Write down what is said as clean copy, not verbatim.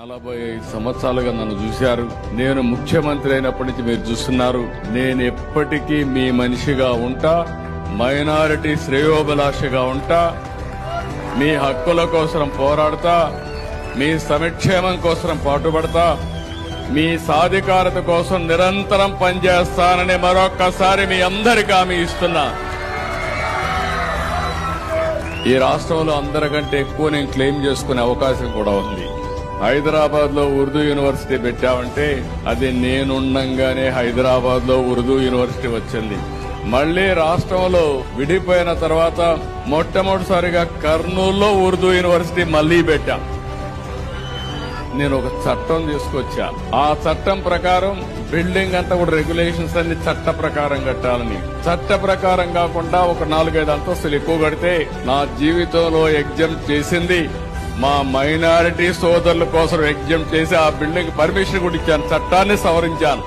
45 సంవత్సరాలుగా నన్ను చూశారు. నేను ముఖ్యమంత్రి అయినప్పటి నుంచి మీరు చూస్తున్నారు. నేను ఎప్పటికీ మీ మనిషిగా ఉంటా, మైనారిటీ శ్రేయోభిలాషిగా ఉంటా, మీ హక్కుల కోసం పోరాడతా, మీ సంక్షేమం కోసం పాటుపడతా, మీ సాధికారత కోసం నిరంతరం పనిచేస్తానని మరొక్కసారి మీ అందరికీ హామీ ఇస్తున్నా. ఈ రాష్ట్రంలో అందరికంటే ఎక్కువ నేను క్లెయిమ్ చేసుకునే అవకాశం కూడా ఉంది. హైదరాబాద్ లో ఉర్దూ యూనివర్సిటీ పెట్టామంటే అది నేనుండంగానే హైదరాబాద్ లో ఉర్దూ యూనివర్సిటీ వచ్చింది. మళ్లీ రాష్ట్రంలో విడిపోయిన తర్వాత మొట్టమొదటిసారిగా కర్నూలులో ఉర్దూ యూనివర్సిటీ మళ్లీ పెట్టా. నేను ఒక చట్టం తీసుకొచ్చా. ఆ చట్టం ప్రకారం బిల్డింగ్ అంతా కూడా రెగ్యులేషన్స్ అన్ని చట్ట ప్రకారం కట్టాలని. చట్ట ప్రకారం కాకుండా ఒక 4-5 అంతస్తులు ఎక్కువ కడితే నా జీవితంలో ఎగ్జామ్ చేసింది మా మైనారిటీ సోదరుల కోసం ఎగ్జామ్ చేసి ఆ బిల్డింగ్ పర్మిషన్ కూడా ఇచ్చాను, చట్టాన్ని సవరించాను.